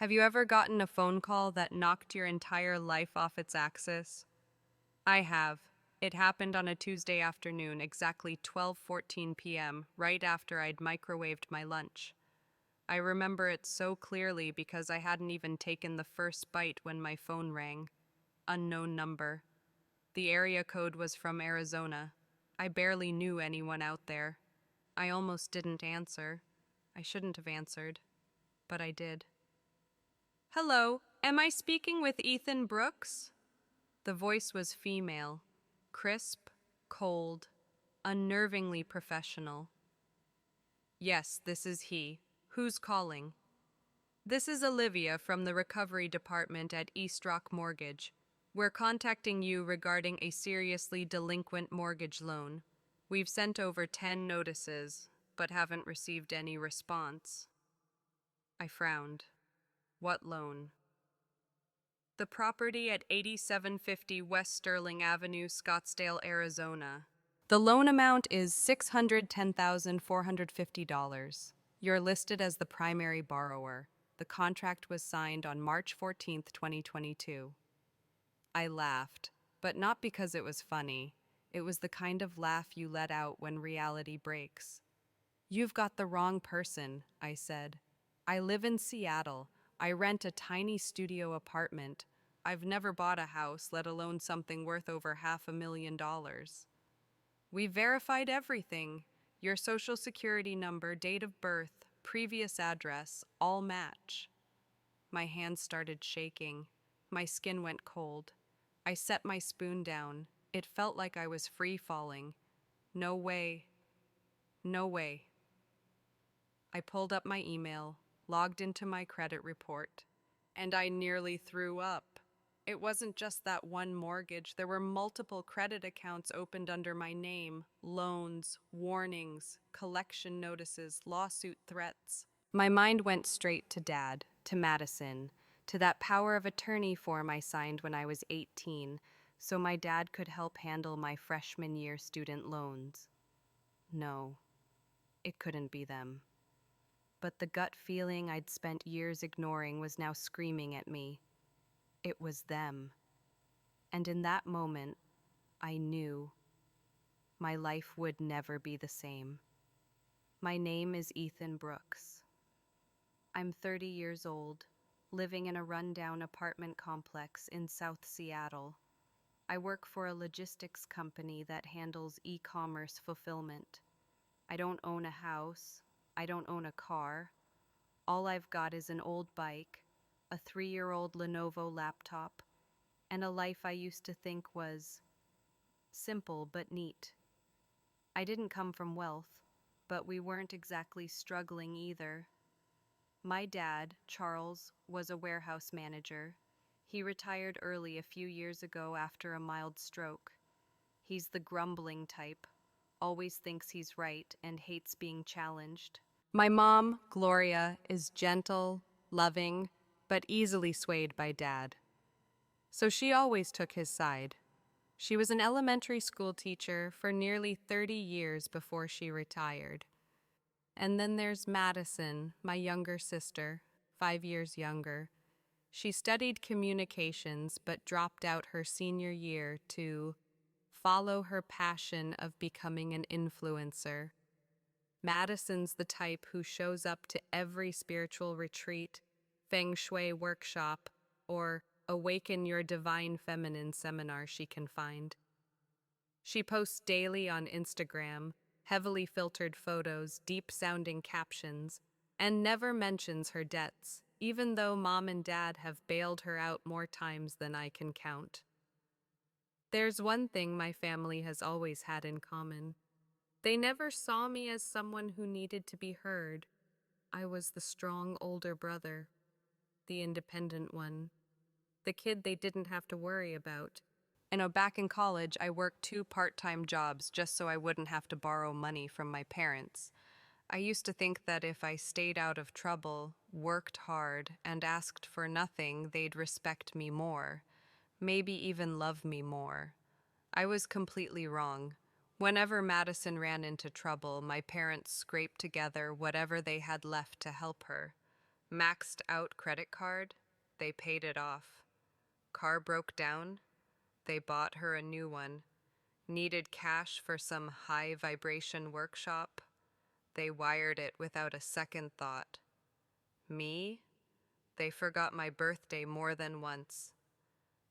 Have you ever gotten a phone call that knocked your entire life off its axis? I have. It happened on a Tuesday afternoon, exactly 12:14 p.m., right after I'd microwaved my lunch. I remember it so clearly because I hadn't even taken the first bite when my phone rang. Unknown number. The area code was from Arizona. I barely knew anyone out there. I almost didn't answer. I shouldn't have answered, but I did. Hello, am I speaking with Ethan Brooks? The voice was female, crisp, cold, unnervingly professional. Yes, this is he. Who's calling? This is Olivia from the recovery department at East Rock Mortgage. We're contacting you regarding a seriously delinquent mortgage loan. We've sent over 10 notices, but haven't received any response. I frowned. What loan? The property at 8750 West Sterling Avenue, Scottsdale, Arizona. The loan amount is $610,450. You're listed as the primary borrower. The contract was signed on March 14th, 2022. I laughed, but not because it was funny. It was the kind of laugh you let out when reality breaks. You've got the wrong person, I said. I live in Seattle. I rent a tiny studio apartment. I've never bought a house, let alone something worth over $500,000. We verified everything. Your social security number, date of birth, previous address, all match. My hands started shaking. My skin went cold. I set my spoon down. It felt like I was free falling. No way. No way. I pulled up my email, logged into my credit report, and I nearly threw up. It wasn't just that one mortgage. There were multiple credit accounts opened under my name, loans, warnings, collection notices, lawsuit threats. My mind went straight to Dad, to Madison, to that power of attorney form I signed when I was 18, so my dad could help handle my freshman year student loans. No, it couldn't be them. But the gut feeling I'd spent years ignoring was now screaming at me. It was them. And in that moment, I knew my life would never be the same. My name is Ethan Brooks. I'm 30 years old, living in a rundown apartment complex in South Seattle. I work for a logistics company that handles e-commerce fulfillment. I don't own a house. I don't own a car. All I've got is an old bike, a 3-year-old Lenovo laptop, and a life I used to think was simple but neat. I didn't come from wealth, but we weren't exactly struggling either. My dad, Charles, was a warehouse manager. He retired early a few years ago after a mild stroke. He's the grumbling type, always thinks he's right and hates being challenged. My mom, Gloria, is gentle, loving, but easily swayed by Dad. So she always took his side. She was an elementary school teacher for nearly 30 years before she retired. And then there's Madison, my younger sister, 5 years younger. She studied communications but dropped out her senior year to follow her passion of becoming an influencer. Madison's the type who shows up to every spiritual retreat, feng shui workshop, or awaken your divine feminine seminar she can find. She posts daily on Instagram, heavily filtered photos, deep-sounding captions, and never mentions her debts, even though Mom and Dad have bailed her out more times than I can count. There's one thing my family has always had in common. They never saw me as someone who needed to be heard. I was the strong older brother, the independent one, the kid they didn't have to worry about. Back in college, I worked 2 part-time jobs just so I wouldn't have to borrow money from my parents. I used to think that if I stayed out of trouble, worked hard, and asked for nothing, they'd respect me more, maybe even love me more. I was completely wrong. Whenever Madison ran into trouble, my parents scraped together whatever they had left to help her. Maxed out credit card, they paid it off. Car broke down, they bought her a new one. Needed cash for some high vibration workshop, they wired it without a second thought. Me? They forgot my birthday more than once.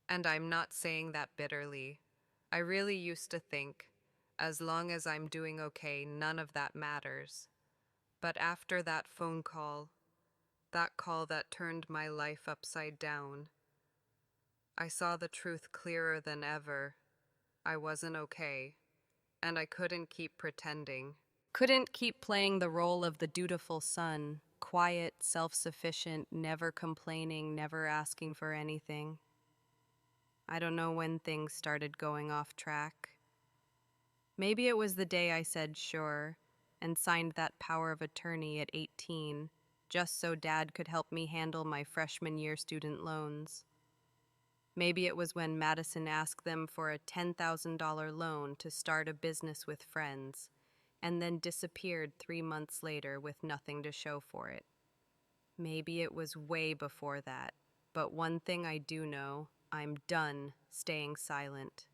And I'm not saying that bitterly. I really used to think, as long as I'm doing okay, none of that matters. But after that phone call, that call that turned my life upside down, I saw the truth clearer than ever. I wasn't okay, and I couldn't keep pretending. Couldn't keep playing the role of the dutiful son, quiet, self-sufficient, never complaining, never asking for anything. I don't know when things started going off track. Maybe it was the day I said sure and signed that power of attorney at 18, just so Dad could help me handle my freshman year student loans. Maybe it was when Madison asked them for a $10,000 loan to start a business with friends, and then disappeared 3 months later with nothing to show for it. Maybe it was way before that, but one thing I do know, I'm done staying silent.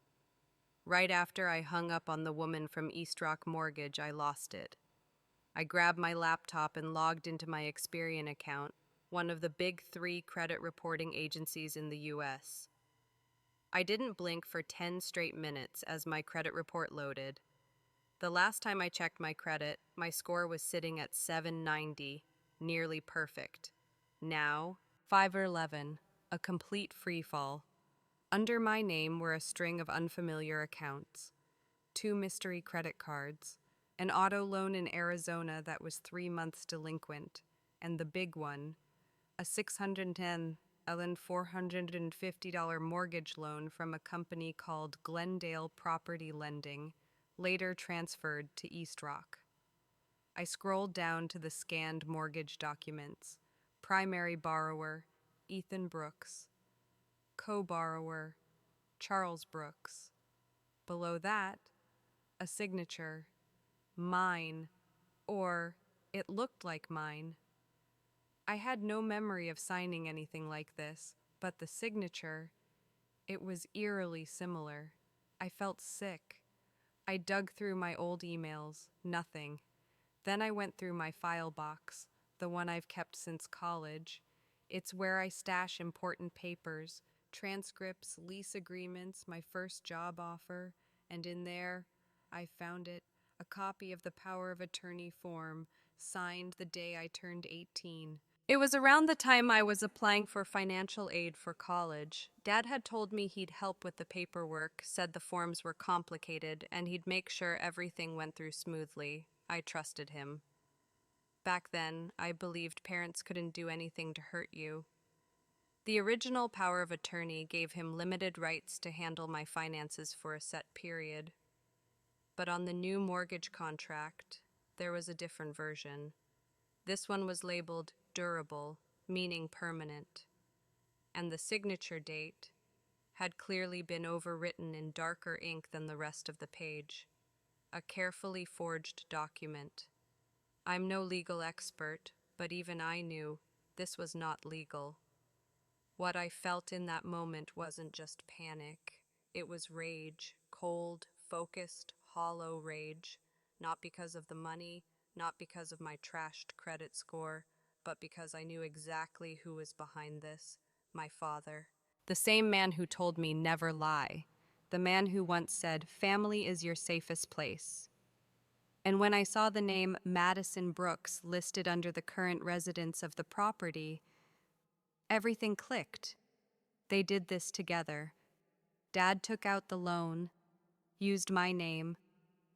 Right after I hung up on the woman from East Rock Mortgage, I lost it. I grabbed my laptop and logged into my Experian account, one of the big 3 credit reporting agencies in the US. I didn't blink for 10 straight minutes as my credit report loaded. The last time I checked my credit, my score was sitting at 790, nearly perfect. Now, 511, a complete freefall. Under my name were a string of unfamiliar accounts, 2 mystery credit cards, an auto loan in Arizona that was 3 months delinquent, and the big one, a $450 mortgage loan from a company called Glendale Property Lending, later transferred to East Rock. I scrolled down to the scanned mortgage documents. Primary borrower, Ethan Brooks. Co-borrower, Charles Brooks. Below that, a signature, mine, or it looked like mine. I had no memory of signing anything like this, but the signature, it was eerily similar. I felt sick. I dug through my old emails, nothing. Then I went through my file box, the one I've kept since college. It's where I stash important papers, transcripts, lease agreements, my first job offer, and in there, I found it, a copy of the power of attorney form, signed the day I turned 18. It was around the time I was applying for financial aid for college. Dad had told me he'd help with the paperwork, said the forms were complicated, and he'd make sure everything went through smoothly. I trusted him. Back then, I believed parents couldn't do anything to hurt you. The original power of attorney gave him limited rights to handle my finances for a set period. But on the new mortgage contract, there was a different version. This one was labeled durable, meaning permanent, and the signature date had clearly been overwritten in darker ink than the rest of the page. A carefully forged document. I'm no legal expert, but even I knew this was not legal. What I felt in that moment wasn't just panic. It was rage, cold, focused, hollow rage, not because of the money, not because of my trashed credit score, but because I knew exactly who was behind this, my father. The same man who told me never lie. The man who once said, family is your safest place. And when I saw the name Madison Brooks listed under the current residents of the property, everything clicked. They did this together. Dad took out the loan, used my name,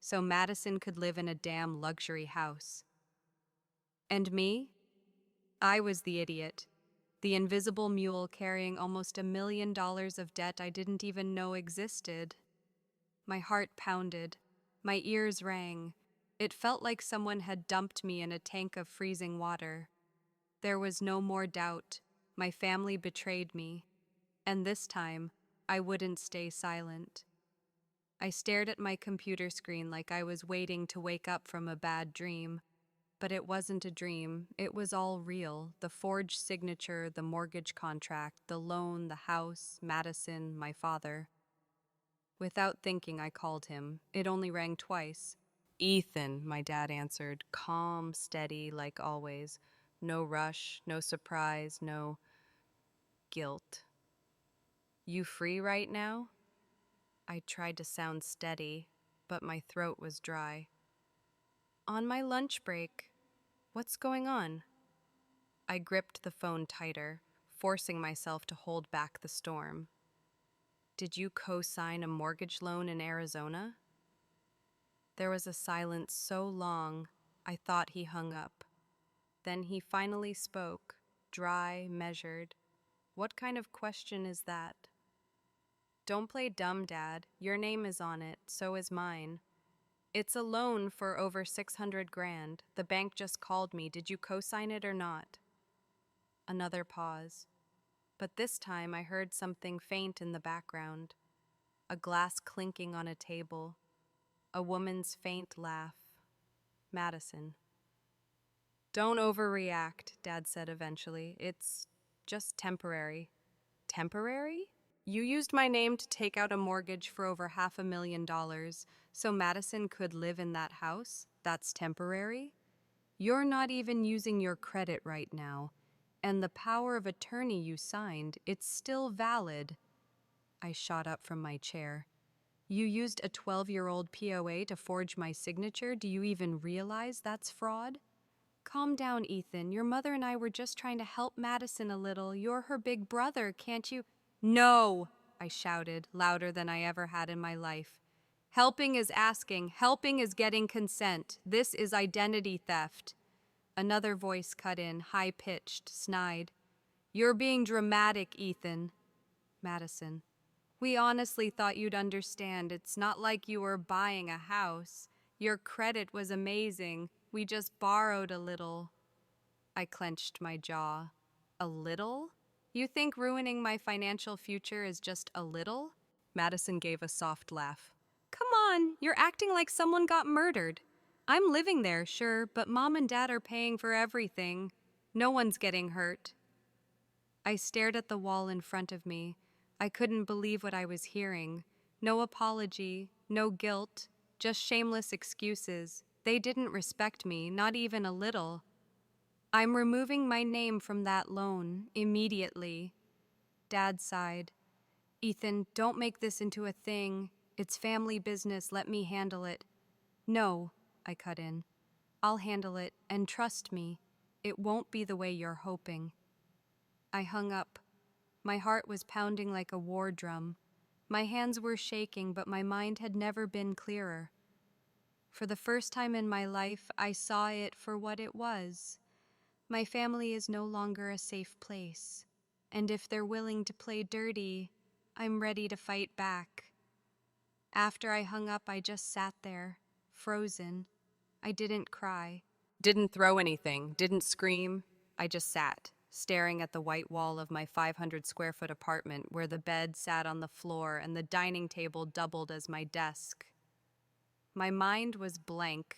so Madison could live in a damn luxury house. And me? I was the idiot. The invisible mule carrying almost $1 million of debt I didn't even know existed. My heart pounded. My ears rang. It felt like someone had dumped me in a tank of freezing water. There was no more doubt. My family betrayed me. And this time, I wouldn't stay silent. I stared at my computer screen like I was waiting to wake up from a bad dream. but it wasn't a dream. It was all real. The forged signature, the mortgage contract, the loan, the house, Madison, my father. Without thinking, I called him. It only rang twice. Ethan, my dad answered, calm, steady, like always. No rush, no surprise, no guilt. You free right now? I tried to sound steady, but my throat was dry. On my lunch break. What's going on? I gripped the phone tighter, forcing myself to hold back the storm. Did you co-sign a mortgage loan in Arizona? There was a silence so long, I thought he hung up. Then he finally spoke, dry, measured. What kind of question is that? Don't play dumb, Dad. Your name is on it, so is mine. It's a loan for over 600 grand. The bank just called me. Did you co-sign it or not? Another pause. But this time I heard something faint in the background. A glass clinking on a table. A woman's faint laugh. Madison. Don't overreact, Dad said eventually. It's just temporary. Temporary? You used my name to take out a mortgage for over $500,000 so Madison could live in that house? That's temporary? You're not even using your credit right now, and the power of attorney you signed, it's still valid. I shot up from my chair. You used a 12-year-old POA to forge my signature? Do you even realize that's fraud? Calm down, Ethan. Your mother and I were just trying to help Madison a little. You're her big brother, can't you? No, I shouted, louder than I ever had in my life. Helping is asking. Helping is getting consent. This is identity theft. Another voice cut in, high-pitched, snide. You're being dramatic, Ethan. Madison. We honestly thought you'd understand. It's not like you were buying a house. Your credit was amazing. We just borrowed a little. I clenched my jaw. A little? You think ruining my financial future is just a little? Madison gave a soft laugh. Come on, you're acting like someone got murdered. I'm living there, sure, but Mom and Dad are paying for everything. No one's getting hurt. I stared at the wall in front of me. I couldn't believe what I was hearing. No apology, no guilt, just shameless excuses. They didn't respect me, not even a little. I'm removing my name from that loan, immediately. Dad sighed. Ethan, don't make this into a thing. It's family business, let me handle it. No, I cut in. I'll handle it, and trust me, it won't be the way you're hoping. I hung up. My heart was pounding like a war drum. My hands were shaking, but my mind had never been clearer. For the first time in my life, I saw it for what it was. My family is no longer a safe place, and if they're willing to play dirty, I'm ready to fight back. After I hung up, I just sat there, frozen. I didn't cry. Didn't throw anything, didn't scream. I just sat, staring at the white wall of my 500-square-foot apartment where the bed sat on the floor and the dining table doubled as my desk. My mind was blank,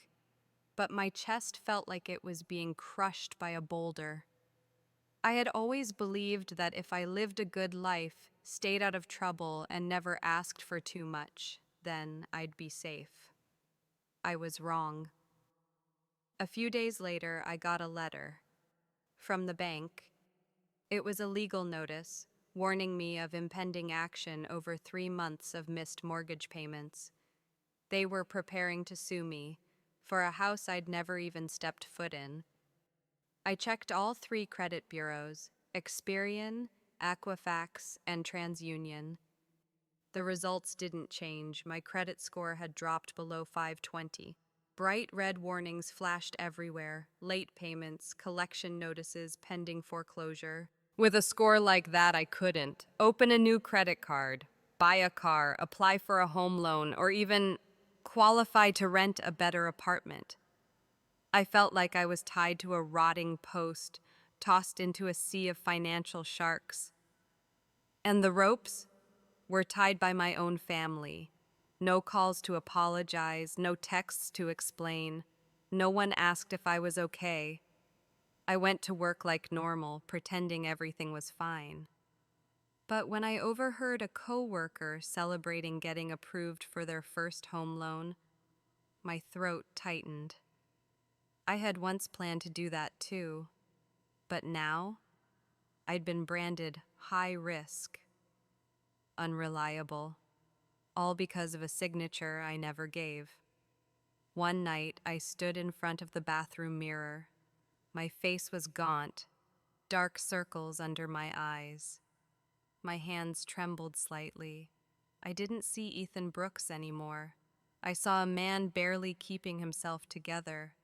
but my chest felt like it was being crushed by a boulder. I had always believed that if I lived a good life, stayed out of trouble, and never asked for too much, then I'd be safe. I was wrong. A few days later, I got a letter from the bank. It was a legal notice, warning me of impending action over 3 months of missed mortgage payments. They were preparing to sue me for a house I'd never even stepped foot in. I checked all 3 credit bureaus, Experian, Equifax, and TransUnion. The results didn't change. My credit score had dropped below 520. Bright red warnings flashed everywhere, late payments, collection notices, pending foreclosure. With a score like that, I couldn't open a new credit card, buy a car, apply for a home loan, or even qualify to rent a better apartment. I felt like I was tied to a rotting post, tossed into a sea of financial sharks. And the ropes were tied by my own family. No calls to apologize, no texts to explain. No one asked if I was okay. I went to work like normal, pretending everything was fine. But when I overheard a coworker celebrating getting approved for their first home loan, my throat tightened. I had once planned to do that too, but now I'd been branded high risk, unreliable, all because of a signature I never gave. One night, I stood in front of the bathroom mirror. My face was gaunt, dark circles under my eyes. My hands trembled slightly. I didn't see Ethan Brooks anymore. I saw a man barely keeping himself together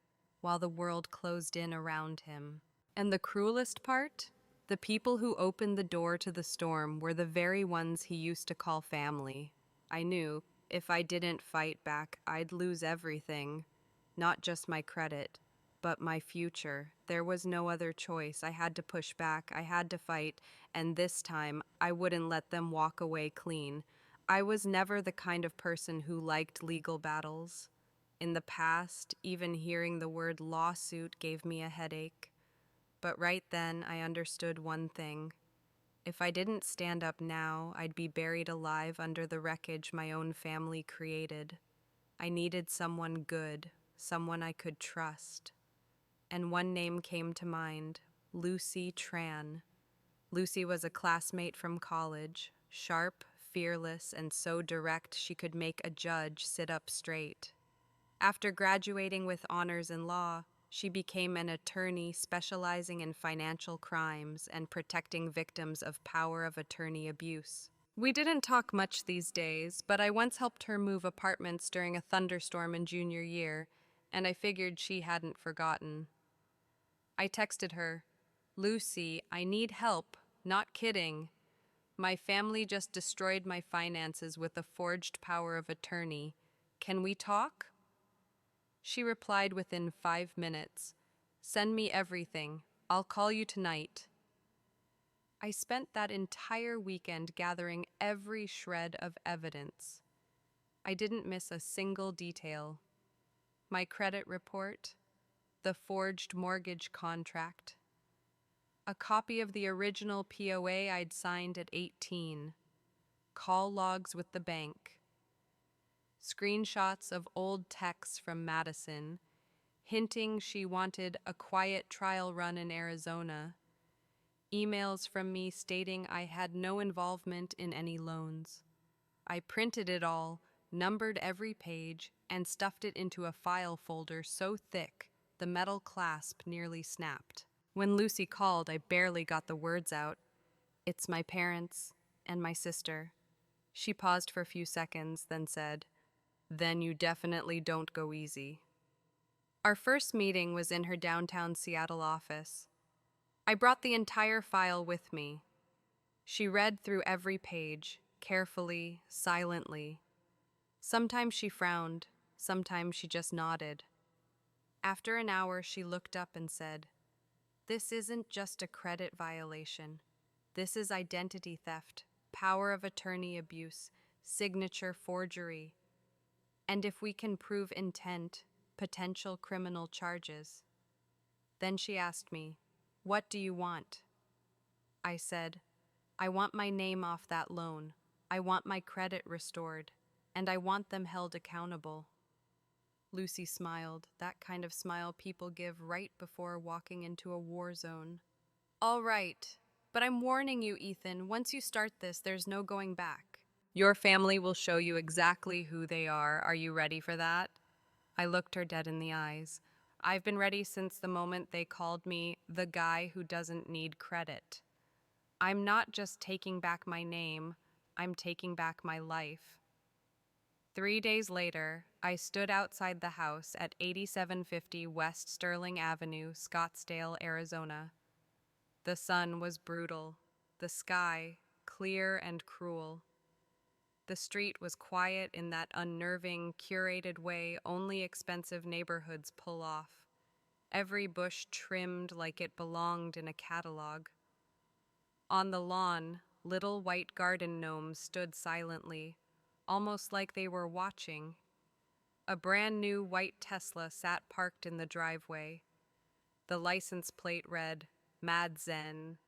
while the world closed in around him. And the cruelest part? The people who opened the door to the storm were the very ones he used to call family. I knew if I didn't fight back, I'd lose everything. Not just my credit, but my future. There was no other choice. I had to push back, I had to fight, and this time I wouldn't let them walk away clean. I was never the kind of person who liked legal battles. In the past, even hearing the word lawsuit gave me a headache. But right then, I understood one thing. If I didn't stand up now, I'd be buried alive under the wreckage my own family created. I needed someone good, someone I could trust. And one name came to mind, Lucy Tran. Lucy was a classmate from college, sharp, fearless, and so direct she could make a judge sit up straight. After graduating with honors in law, she became an attorney specializing in financial crimes and protecting victims of power of attorney abuse. We didn't talk much these days, but I once helped her move apartments during a thunderstorm in junior year, and I figured she hadn't forgotten. I texted her, "Lucy, I need help. Not kidding. My family just destroyed my finances with a forged power of attorney. Can we talk?" She replied within 5 minutes, "Send me everything. I'll call you tonight." I spent that entire weekend gathering every shred of evidence. I didn't miss a single detail. My credit report, the forged mortgage contract, a copy of the original POA I'd signed at 18, call logs with the bank, screenshots of old texts from Madison, hinting she wanted a quiet trial run in Arizona, emails from me stating I had no involvement in any loans. I printed it all, numbered every page, and stuffed it into a file folder so thick the metal clasp nearly snapped. When Lucy called, I barely got the words out. "It's my parents and my sister." She paused for a few seconds, then said, "Then you definitely don't go easy." Our first meeting was in her downtown Seattle office. I brought the entire file with me. She read through every page, carefully, silently. Sometimes she frowned, sometimes she just nodded. After an hour, she looked up and said, "This isn't just a credit violation. This is identity theft, power of attorney abuse, signature forgery. And if we can prove intent, potential criminal charges." Then she asked me, "What do you want?" I said, "I want my name off that loan. I want my credit restored, and I want them held accountable." Lucy smiled, that kind of smile people give right before walking into a war zone. "All right, but I'm warning you, Ethan, once you start this, there's no going back. Your family will show you exactly who they are. Are you ready for that?" I looked her dead in the eyes. I've been ready since the moment they called me the guy who doesn't need credit. I'm not just taking back my name, I'm taking back my life. 3 days later, I stood outside the house at 8750 West Sterling Avenue, Scottsdale, Arizona. The sun was brutal, the sky clear and cruel. The street was quiet in that unnerving, curated way only expensive neighborhoods pull off. Every bush trimmed like it belonged in a catalog. On the lawn, little white garden gnomes stood silently, almost like they were watching. A brand new white Tesla sat parked in the driveway. The license plate read, Mad Zen.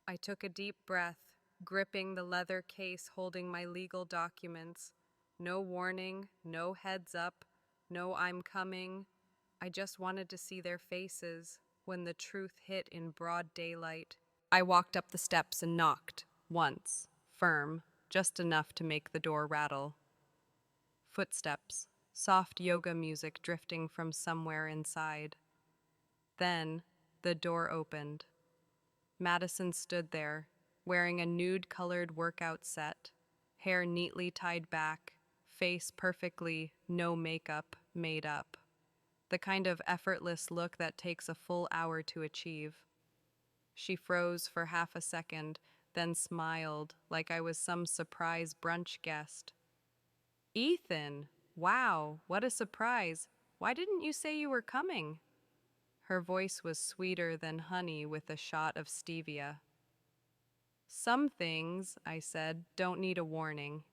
I took a deep breath, gripping the leather case holding my legal documents. No warning, no heads up, no I'm coming. I just wanted to see their faces when the truth hit in broad daylight. I walked up the steps and knocked, once, firm, just enough to make the door rattle. Footsteps, soft yoga music drifting from somewhere inside. Then, the door opened. Madison stood there, wearing a nude-colored workout set, hair neatly tied back, face perfectly, no makeup, made up. The kind of effortless look that takes a full hour to achieve. She froze for half a second, then smiled like I was some surprise brunch guest. Ethan! Wow, what a surprise! Why didn't you say you were coming? Her voice was sweeter than honey with a shot of stevia. Some things, I said, don't need a warning.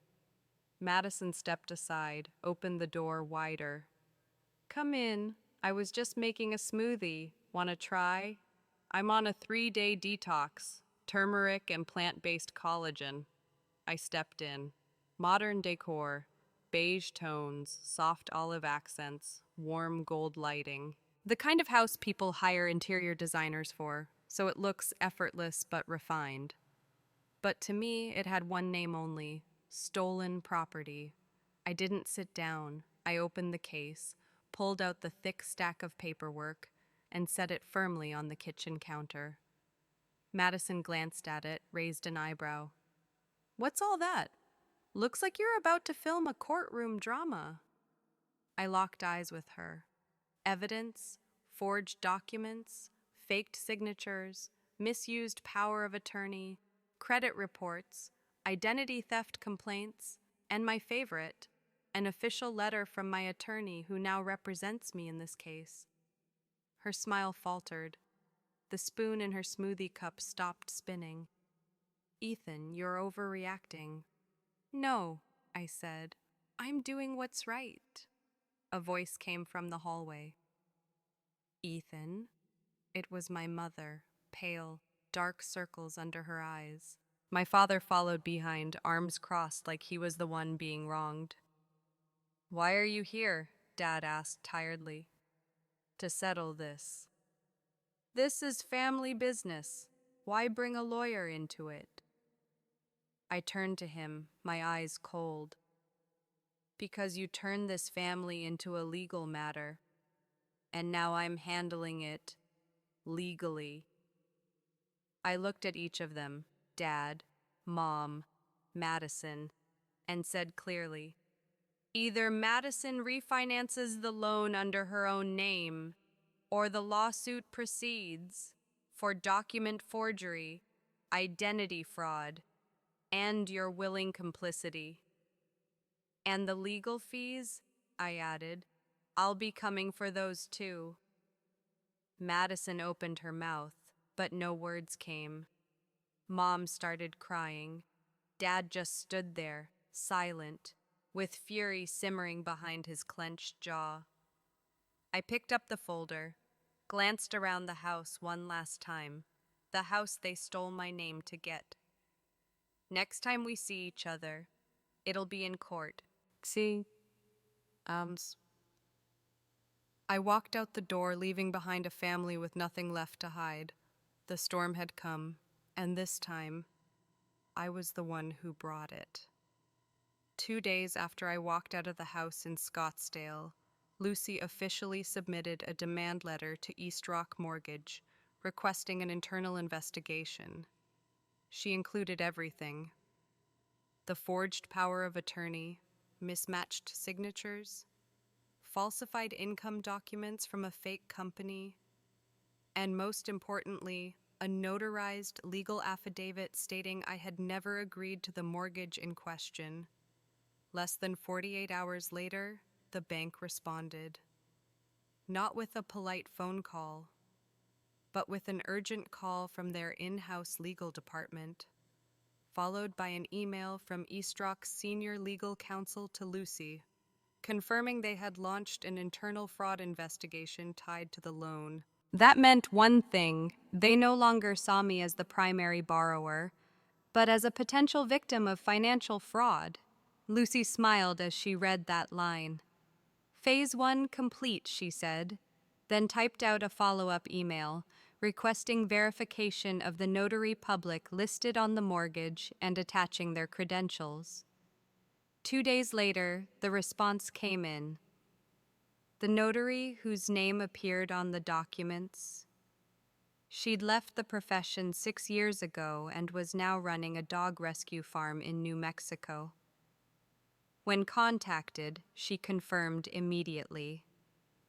Madison stepped aside, opened the door wider. Come in. I was just making a smoothie. Want to try? I'm on a 3-day detox, turmeric and plant-based collagen. I stepped in. Modern decor, beige tones, soft olive accents, warm gold lighting. The kind of house people hire interior designers for, so it looks effortless but refined. But to me, it had one name only, stolen property. I didn't sit down. I opened the case, pulled out the thick stack of paperwork, and set it firmly on the kitchen counter. Madison glanced at it, raised an eyebrow. What's all that? Looks like you're about to film a courtroom drama. I locked eyes with her. Evidence, forged documents, faked signatures, misused power of attorney, credit reports, identity theft complaints, and my favorite, an official letter from my attorney who now represents me in this case. Her smile faltered. The spoon in her smoothie cup stopped spinning. Ethan, you're overreacting. No, I said. I'm doing what's right. A voice came from the hallway. Ethan? It was my mother, pale, dark circles under her eyes. My father followed behind, arms crossed like he was the one being wronged. Why are you here? Dad asked tiredly. To settle this. This is family business. Why bring a lawyer into it? I turned to him, my eyes cold. Because you turned this family into a legal matter, and now I'm handling it legally. I looked at each of them, Dad, Mom, Madison, and said clearly, either Madison refinances the loan under her own name, or the lawsuit proceeds for document forgery, identity fraud, and your willing complicity. And the legal fees, I added, I'll be coming for those too. Madison opened her mouth, but no words came. Mom started crying. Dad just stood there, silent, with fury simmering behind his clenched jaw. I picked up the folder, glanced around the house one last time, the house they stole my name to get. Next time we see each other, it'll be in court. See? I walked out the door, leaving behind a family with nothing left to hide. The storm had come, and this time, I was the one who brought it. 2 days after I walked out of the house in Scottsdale, Lucy officially submitted a demand letter to East Rock Mortgage, requesting an internal investigation. She included everything: the forged power of attorney, mismatched signatures, falsified income documents from a fake company, and most importantly, a notarized legal affidavit stating I had never agreed to the mortgage in question. Less than 48 hours later, the bank responded. Not with a polite phone call, but with an urgent call from their in-house legal department, followed by an email from East Rock's senior legal counsel to Lucy, confirming they had launched an internal fraud investigation tied to the loan. That meant one thing: they no longer saw me as the primary borrower, but as a potential victim of financial fraud. Lucy smiled as she read that line. Phase 1 complete, she said, then typed out a follow-up email requesting verification of the notary public listed on the mortgage and attaching their credentials. 2 days later, the response came in. The notary whose name appeared on the documents. She'd left the profession 6 years ago and was now running a dog rescue farm in New Mexico. When contacted, she confirmed immediately.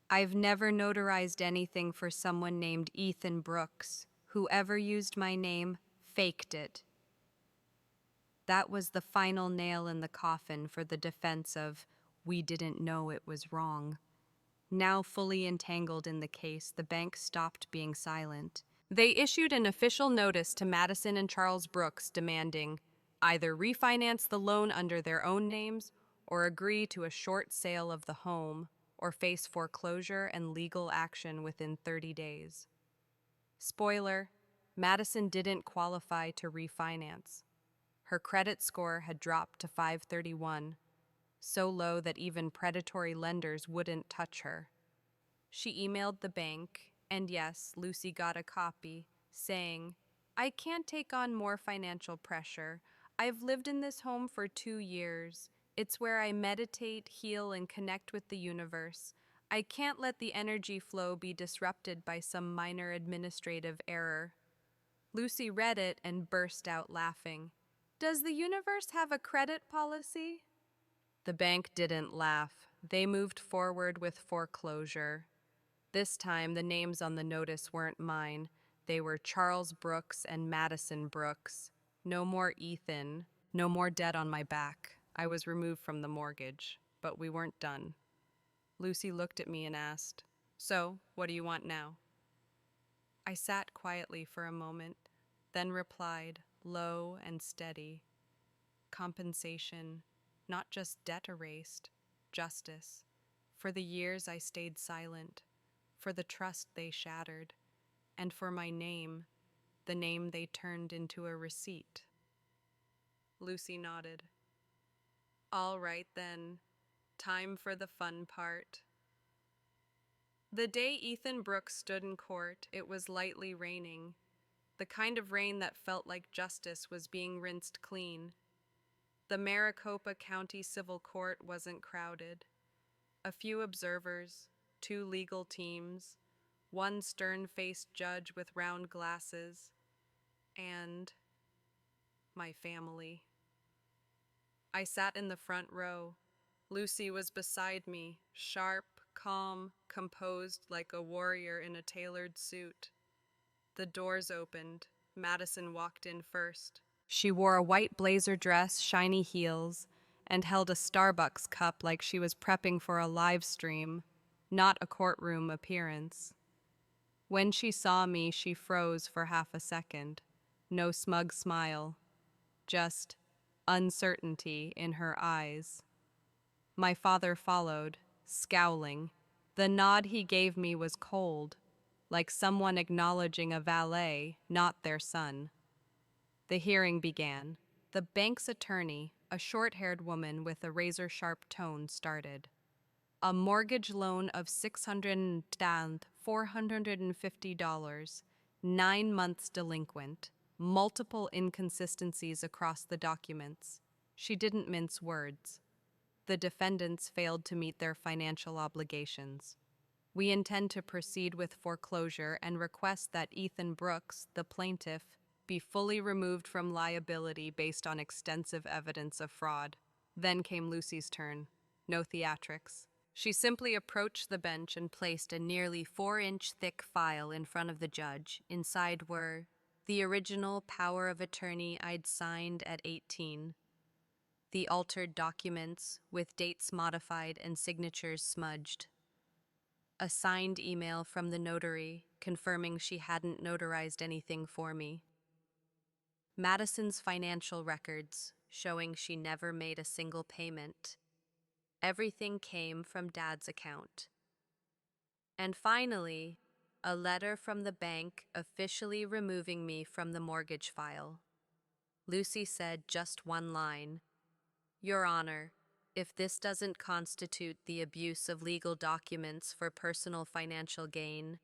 I've never notarized anything for someone named Ethan Brooks. Whoever used my name faked it. That was the final nail in the coffin for the defense of, we didn't know it was wrong. Now fully entangled in the case, the bank stopped being silent. They issued an official notice to Madison and Charles Brooks demanding either refinance the loan under their own names or agree to a short sale of the home or face foreclosure and legal action within 30 days. Spoiler, Madison didn't qualify to refinance. Her credit score had dropped to 531, so low that even predatory lenders wouldn't touch her. She emailed the bank, and yes, Lucy got a copy, saying, I can't take on more financial pressure. I've lived in this home for 2 years. It's where I meditate, heal, and connect with the universe. I can't let the energy flow be disrupted by some minor administrative error. Lucy read it and burst out laughing. Does the universe have a credit policy? The bank didn't laugh. They moved forward with foreclosure. This time, the names on the notice weren't mine. They were Charles Brooks and Madison Brooks. No more Ethan. No more debt on my back. I was removed from the mortgage, but we weren't done. Lucy looked at me and asked, So, what do you want now? I sat quietly for a moment, then replied, low and steady. Compensation, not just debt erased, justice. For the years I stayed silent, for the trust they shattered, and for my name, the name they turned into a receipt. Lucy nodded. All right then, time for the fun part. The day Ethan Brooks stood in court, it was lightly raining, the kind of rain that felt like justice was being rinsed clean. The Maricopa County Civil Court wasn't crowded. A few observers, 2 legal teams, 1 stern-faced judge with round glasses, and my family. I sat in the front row. Lucy was beside me, sharp, calm, composed like a warrior in a tailored suit. The doors opened. Madison walked in first. She wore a white blazer dress, shiny heels, and held a Starbucks cup like she was prepping for a live stream, not a courtroom appearance. When she saw me, she froze for half a second. No smug smile, just uncertainty in her eyes. My father followed, scowling. The nod he gave me was cold, like someone acknowledging a valet, not their son. The hearing began. The bank's attorney, a short-haired woman with a razor-sharp tone, started. A mortgage loan of $450, 9 months delinquent, multiple inconsistencies across the documents. She didn't mince words. The defendants failed to meet their financial obligations. We intend to proceed with foreclosure and request that Ethan Brooks, the plaintiff, be fully removed from liability based on extensive evidence of fraud. Then came Lucy's turn. No theatrics. She simply approached the bench and placed a nearly 4-inch thick file in front of the judge. Inside were the original power of attorney I'd signed at 18, the altered documents with dates modified and signatures smudged, a signed email from the notary confirming she hadn't notarized anything for me, Madison's financial records showing she never made a single payment, Everything came from Dad's account. And finally, a letter from the bank officially removing me from the mortgage file. Lucy said just one line, "Your Honor, if this doesn't constitute the abuse of legal documents for personal financial gain,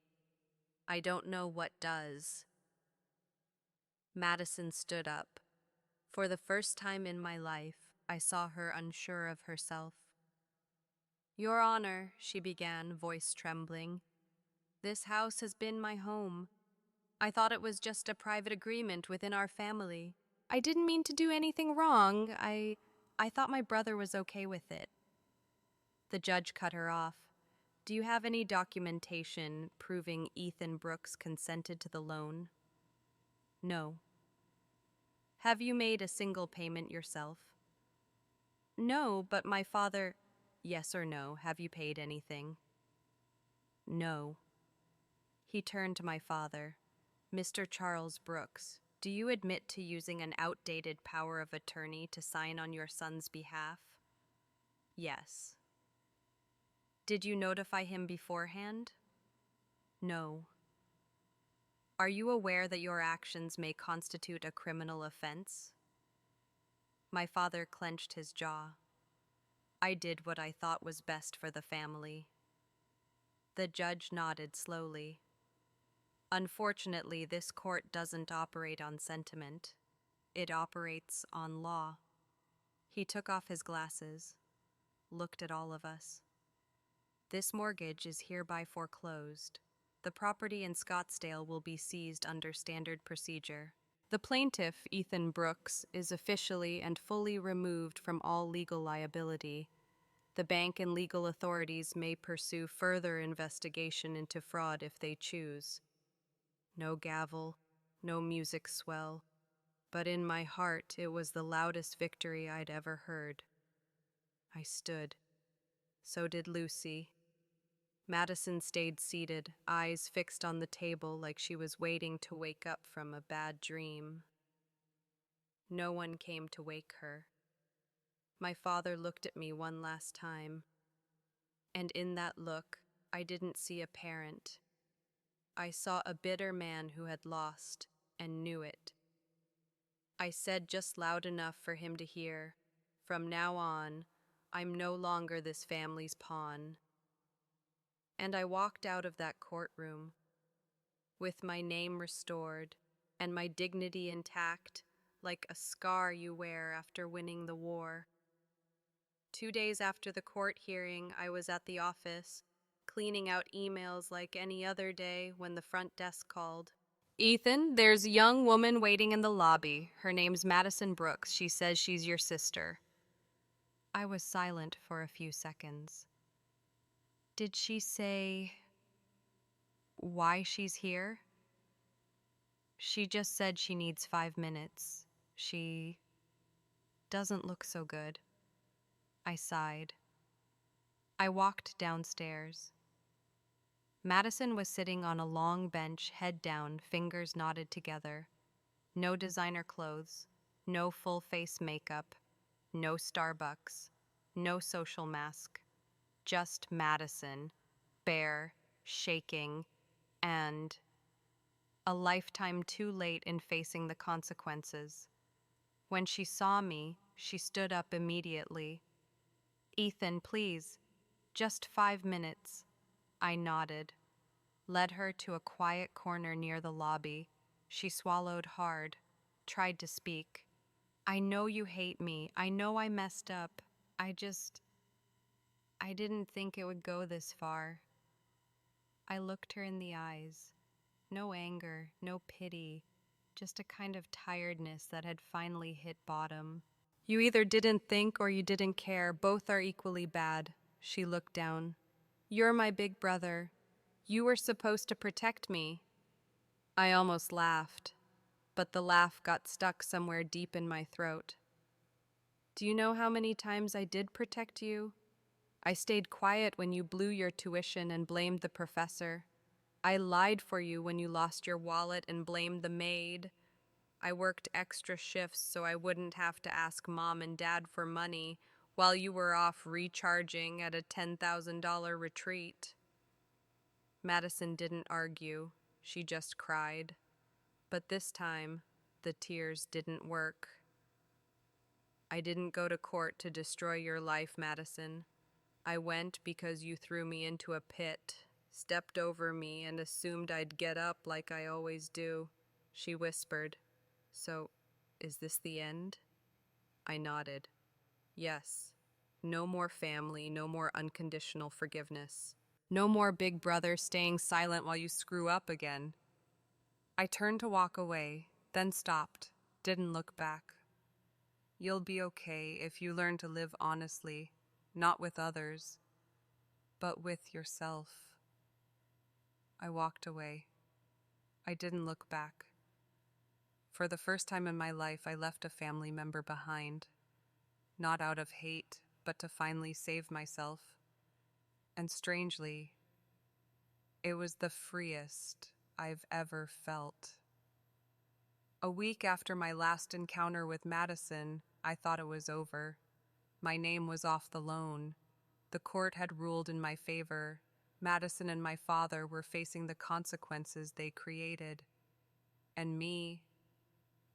I don't know what does." Madison stood up. For the first time in my life, I saw her unsure of herself. "Your Honor," she began, voice trembling, "this house has been my home. I thought it was just a private agreement within our family. I didn't mean to do anything wrong. I thought my brother was okay with it." The judge cut her off. "Do you have any documentation proving Ethan Brooks consented to the loan?" "No." "Have you made a single payment yourself?" "No, but my father—" "Yes or no, have you paid anything?" "No." He turned to my father. "Mr. Charles Brooks, do you admit to using an outdated power of attorney to sign on your son's behalf?" "Yes." "Did you notify him beforehand?" "No." "Are you aware that your actions may constitute a criminal offense?" My father clenched his jaw. "I did what I thought was best for the family." The judge nodded slowly. "Unfortunately, this court doesn't operate on sentiment. It operates on law." He took off his glasses, looked at all of us. "This mortgage is hereby foreclosed. The property in Scottsdale will be seized under standard procedure. The plaintiff, Ethan Brooks, is officially and fully removed from all legal liability. The bank and legal authorities may pursue further investigation into fraud if they choose." No gavel, no music swell, but in my heart it was the loudest victory I'd ever heard. I stood. So did Lucy. Madison stayed seated, eyes fixed on the table like she was waiting to wake up from a bad dream. No one came to wake her. My father looked at me one last time, and in that look, I didn't see a parent. I saw a bitter man who had lost and knew it. I said just loud enough for him to hear, "From now on, I'm no longer this family's pawn." And I walked out of that courtroom, with my name restored and my dignity intact, like a scar you wear after winning the war. 2 days after the court hearing, I was at the office, cleaning out emails like any other day when the front desk called. "Ethan, there's a young woman waiting in the lobby. Her name's Madison Brooks. She says she's your sister." I was silent for a few seconds. "Did she say why she's here?" "She just said she needs 5 minutes. She doesn't look so good." I sighed. I walked downstairs. Madison was sitting on a long bench, head down, fingers knotted together. No designer clothes, no full-face makeup, no Starbucks, no social mask. Just Madison, bare, shaking, and a lifetime too late in facing the consequences. When she saw me, she stood up immediately. "Ethan, please, just 5 minutes." I nodded, led her to a quiet corner near the lobby. She swallowed hard, tried to speak. "I know you hate me. I know I messed up. I didn't think it would go this far." I looked her in the eyes. No anger, no pity, just a kind of tiredness that had finally hit bottom. "You either didn't think or you didn't care. Both are equally bad." She looked down. "You're my big brother. You were supposed to protect me." I almost laughed, but the laugh got stuck somewhere deep in my throat. "Do you know how many times I did protect you? I stayed quiet when you blew your tuition and blamed the professor. I lied for you when you lost your wallet and blamed the maid. I worked extra shifts so I wouldn't have to ask Mom and Dad for money while you were off recharging at a $10,000 retreat. Madison didn't argue, she just cried. But this time, the tears didn't work. I didn't go to court to destroy your life, Madison. I went because you threw me into a pit, stepped over me, and assumed I'd get up like I always do. She whispered, "So, is this the end?" I nodded. Yes. No more family, no more unconditional forgiveness. No more big brother staying silent while you screw up again. I turned to walk away, then stopped, didn't look back. You'll be okay if you learn to live honestly, not with others, but with yourself. I walked away. I didn't look back. For the first time in my life, I left a family member behind, not out of hate, but to finally save myself. And strangely, it was the freest I've ever felt. A week after my last encounter with Madison, I thought it was over. My name was off the loan. The court had ruled in my favor. Madison and my father were facing the consequences they created. And me,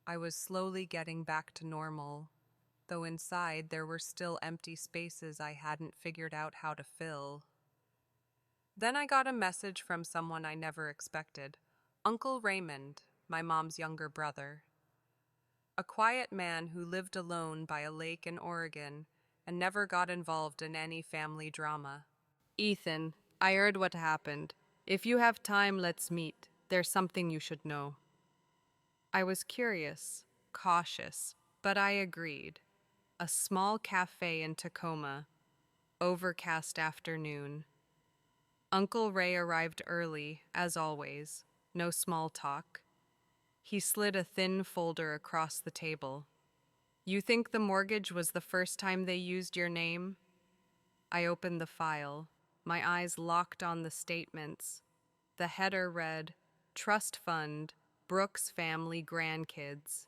I was slowly getting back to normal, though inside there were still empty spaces I hadn't figured out how to fill. Then I got a message from someone I never expected. Uncle Raymond, my mom's younger brother. A quiet man who lived alone by a lake in Oregon and never got involved in any family drama. "Ethan, I heard what happened. If you have time, let's meet. There's something you should know." I was curious, cautious, but I agreed. A small cafe in Tacoma, overcast afternoon. Uncle Ray arrived early, as always. No small talk. He slid a thin folder across the table. "You think the mortgage was the first time they used your name?" I opened the file. My eyes locked on the statements. The header read, "Trust Fund, Brooks Family Grandkids."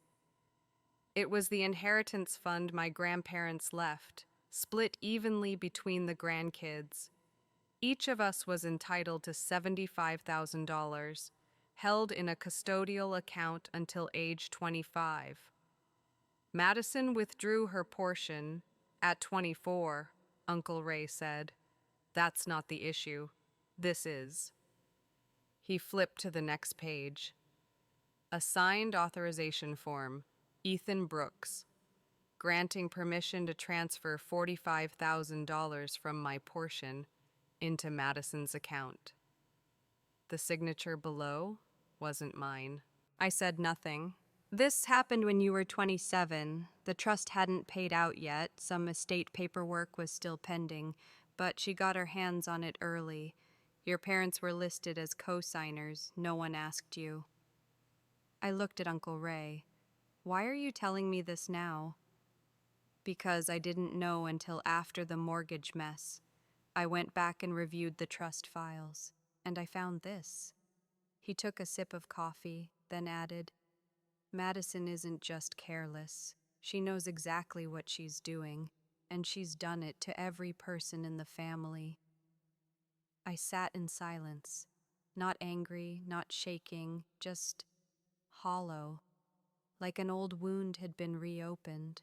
It was the inheritance fund my grandparents left, split evenly between the grandkids. Each of us was entitled to $75,000, held in a custodial account until age 25. Madison withdrew her portion at 24, Uncle Ray said. "That's not the issue. This is." He flipped to the next page. A signed authorization form, Ethan Brooks, granting permission to transfer $45,000 from my portion into Madison's account. The signature below wasn't mine. I said nothing. "This happened when you were 27. The trust hadn't paid out yet. Some estate paperwork was still pending, but she got her hands on it early. Your parents were listed as co-signers. No one asked you." I looked at Uncle Ray. "Why are you telling me this now?" "Because I didn't know until after the mortgage mess. I went back and reviewed the trust files, and I found this." He took a sip of coffee, then added, "Madison isn't just careless. She knows exactly what she's doing, and she's done it to every person in the family." I sat in silence, not angry, not shaking, just hollow, like an old wound had been reopened.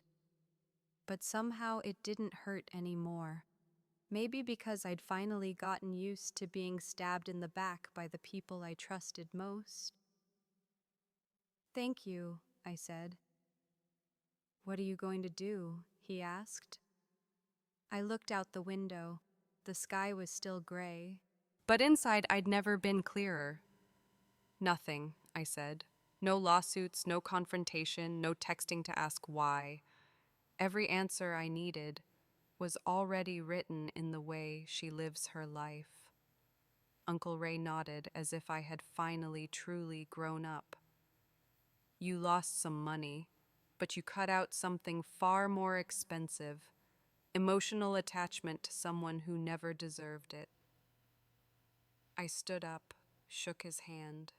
But somehow it didn't hurt anymore. Maybe because I'd finally gotten used to being stabbed in the back by the people I trusted most. "Thank you," I said. "What are you going to do?" he asked. I looked out the window. The sky was still gray, but inside I'd never been clearer. "Nothing," I said. "No lawsuits, no confrontation, no texting to ask why. Every answer I needed was already written in the way she lives her life." Uncle Ray nodded as if I had finally truly grown up. "You lost some money, but you cut out something far more expensive, emotional attachment to someone who never deserved it." I stood up, shook his hand,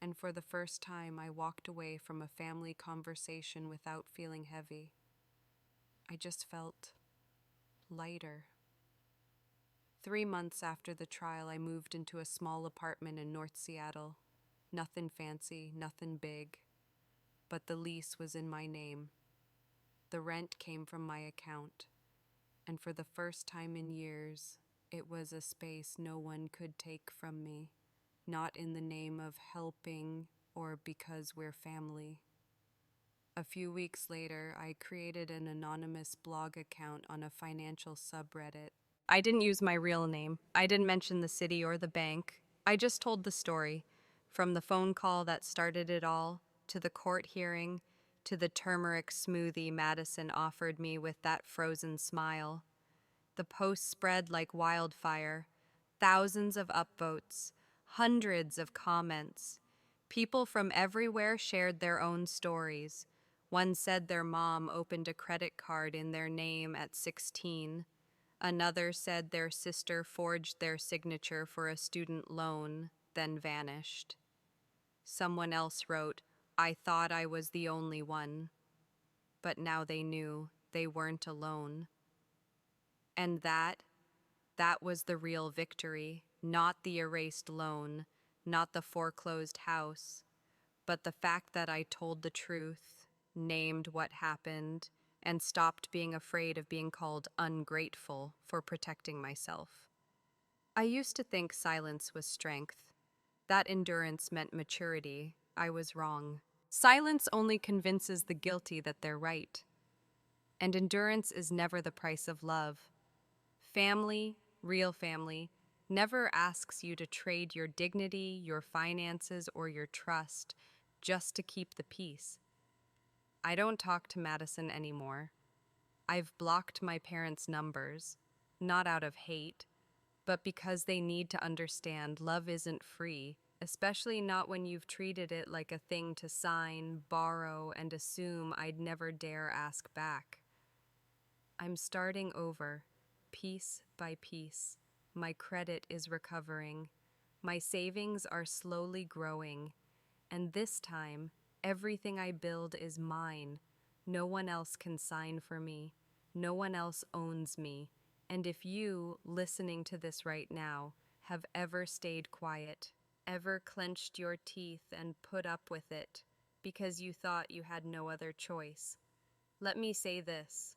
and for the first time I walked away from a family conversation without feeling heavy. I just felt lighter. 3 months after the trial, I moved into a small apartment in North Seattle. Nothing fancy, nothing big, but the lease was in my name. The rent came from my account, and for the first time in years, it was a space no one could take from me, not in the name of helping or because we're family. A few weeks later, I created an anonymous blog account on a financial subreddit. I didn't use my real name. I didn't mention the city or the bank. I just told the story, from the phone call that started it all, to the court hearing, to the turmeric smoothie Madison offered me with that frozen smile. The post spread like wildfire, thousands of upvotes, hundreds of comments. People from everywhere shared their own stories. One said their mom opened a credit card in their name at 16. Another said their sister forged their signature for a student loan, then vanished. Someone else wrote, "I thought I was the only one." But now they knew they weren't alone. And that was the real victory, not the erased loan, not the foreclosed house, but the fact that I told the truth, named what happened, and stopped being afraid of being called ungrateful for protecting myself. I used to think silence was strength. That endurance meant maturity. I was wrong. Silence only convinces the guilty that they're right. And endurance is never the price of love. Family, real family, never asks you to trade your dignity, your finances, or your trust just to keep the peace. I don't talk to Madison anymore. I've blocked my parents' numbers, not out of hate, but because they need to understand love isn't free, especially not when you've treated it like a thing to sign, borrow, and assume I'd never dare ask back. I'm starting over, piece by piece. My credit is recovering. My savings are slowly growing. And this time, everything I build is mine. No one else can sign for me. No one else owns me. And if you, listening to this right now, have ever stayed quiet, ever clenched your teeth and put up with it because you thought you had no other choice, let me say this.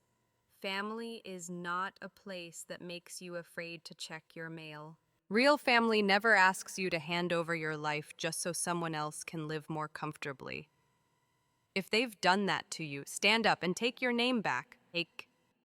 Family is not a place that makes you afraid to check your mail. Real family never asks you to hand over your life just so someone else can live more comfortably. If they've done that to you, stand up and take your name back. Take